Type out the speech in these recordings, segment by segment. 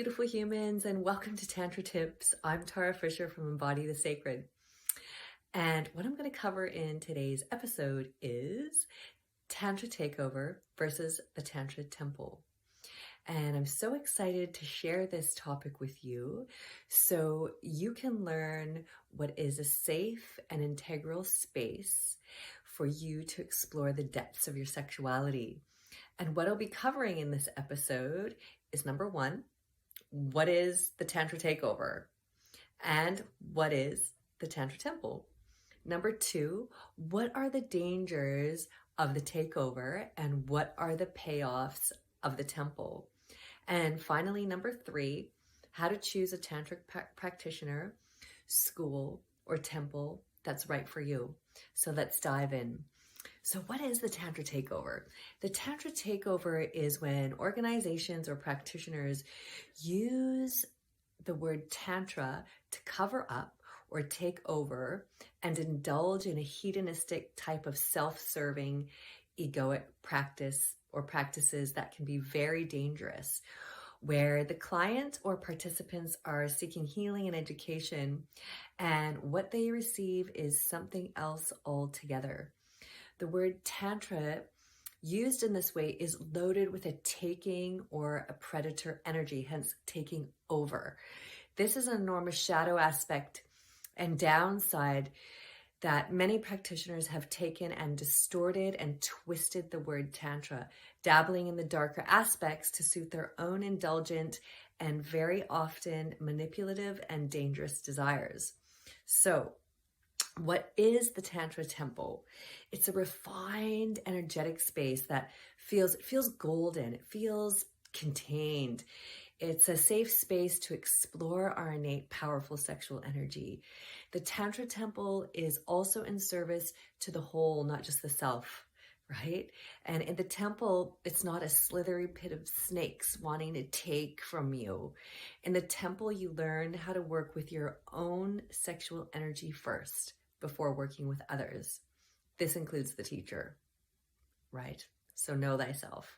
beautiful humans, and welcome to Tantra Tips. I'm Tara Fisher from Embody the Sacred. And what I'm going to cover in today's episode is Tantra Takeover versus the Tantra Temple. And I'm so excited to share this topic with you so you can learn what is a safe and integral space for you to explore the depths of your sexuality. And what I'll be covering in this episode is number one, what is the Tantra Takeover? And what is the Tantra Temple? Number two, what are the dangers of the takeover and what are the payoffs of the temple? And finally, number three, how to choose a tantric practitioner, school, or temple that's right for you. So let's dive in. So what is the Tantra Takeover? The Tantra Takeover is when organizations or practitioners use the word Tantra to cover up or take over and indulge in a hedonistic type of self-serving, egoic practice or practices that can be very dangerous, where the client or participants are seeking healing and education, and what they receive is something else altogether. The word Tantra used in this way is loaded with a taking or a predator energy, hence taking over. This is an enormous shadow aspect and downside that many practitioners have taken and distorted and twisted the word Tantra, dabbling in the darker aspects to suit their own indulgent and very often manipulative and dangerous desires. So, what is the Tantra Temple? It's a refined, energetic space that feels golden. It feels contained. It's a safe space to explore our innate, powerful sexual energy. The Tantra Temple is also in service to the whole, not just the self, right? And in the temple, it's not a slithery pit of snakes wanting to take from you. In the temple, you learn how to work with your own sexual energy first before working with others. This includes the teacher, right? So know thyself.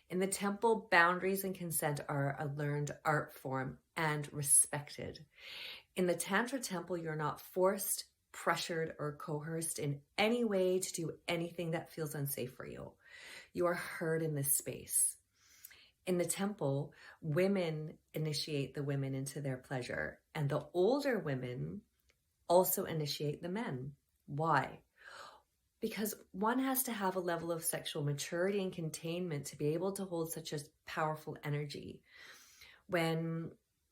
In the temple, boundaries and consent are a learned art form and respected. In the Tantra Temple, you're not forced, pressured, or coerced in any way to do anything that feels unsafe for you. You are heard in this space. In the temple, women initiate the women into their pleasure, and the older women also initiate the men. Why? Because one has to have a level of sexual maturity and containment to be able to hold such a powerful energy. When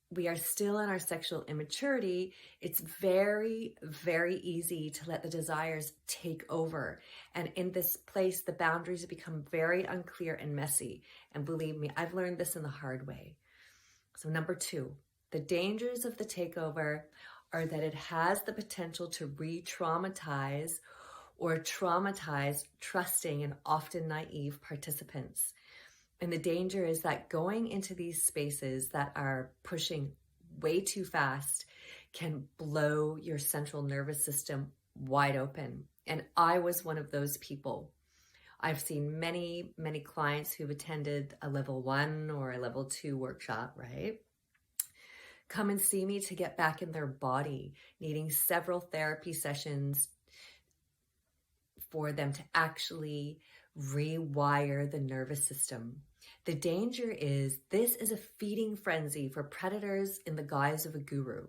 we are still in our sexual immaturity, it's very, very easy to let the desires take over. And in this place, the boundaries become very unclear and messy. And believe me, I've learned this in the hard way. So number two, the dangers of the takeover are that it has the potential to re-traumatize or traumatize trusting and often naive participants. And the danger is that going into these spaces that are pushing way too fast can blow your central nervous system wide open. And I was one of those people. I've seen many, many clients who've attended a level 1 or a level 2 workshop, right? Come and see me to get back in their body, needing several therapy sessions for them to actually rewire the nervous system. The danger is this is a feeding frenzy for predators in the guise of a guru.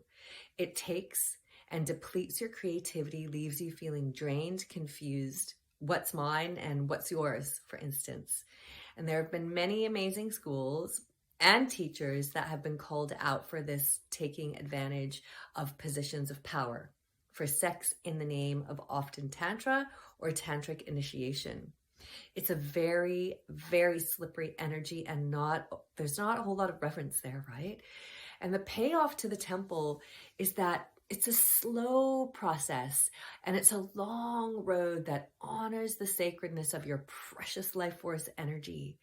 It takes and depletes your creativity, leaves you feeling drained, confused, what's mine and what's yours, for instance. And there have been many amazing schools and teachers that have been called out for this taking advantage of positions of power, for sex in the name of often Tantra or Tantric initiation. It's a very, very slippery energy and there's not a whole lot of reference there, right? And the payoff to the temple is that it's a slow process and it's a long road that honors the sacredness of your precious life force energy.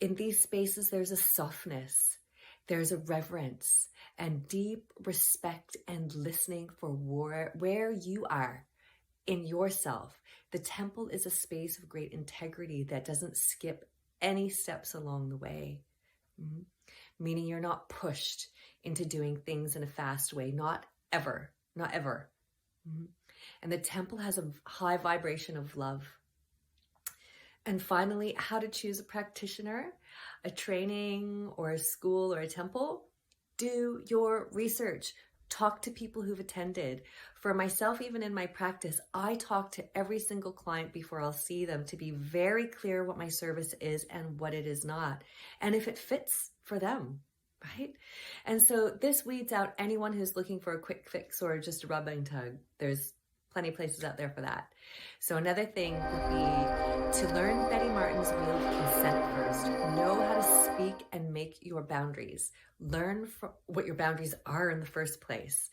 In these spaces, there's a softness, there's a reverence and deep respect and listening for where you are in yourself. The temple is a space of great integrity that doesn't skip any steps along the way. meaning you're not pushed into doing things in a fast way. Not ever. Not ever. And the temple has a high vibration of love. And finally, how to choose a practitioner, a training or a school or a temple. Do your research. Talk to people who've attended. For myself, even in my practice, I talk to every single client before I'll see them to be very clear what my service is and what it is not. And if it fits for them, right? And so this weeds out anyone who's looking for a quick fix or just a rub and tug. There's plenty of places out there for that. So another thing would be to learn Betty Martin's Wheel of Consent first. Know how to speak and make your boundaries. Learn what your boundaries are in the first place.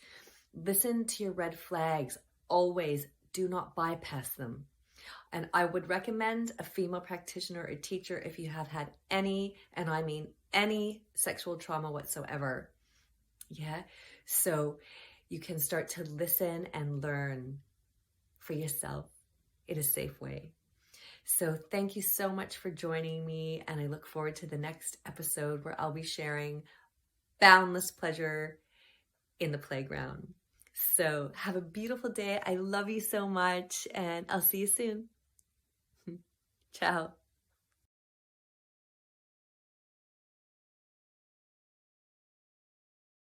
Listen to your red flags. Always do not bypass them. And I would recommend a female practitioner or teacher if you have had any, and I mean any, sexual trauma whatsoever. Yeah. So you can start to listen and learn for yourself in a safe way. So thank you so much for joining me, and I look forward to the next episode where I'll be sharing boundless pleasure in the playground. So have a beautiful day. I love you so much, and I'll see you soon. Ciao.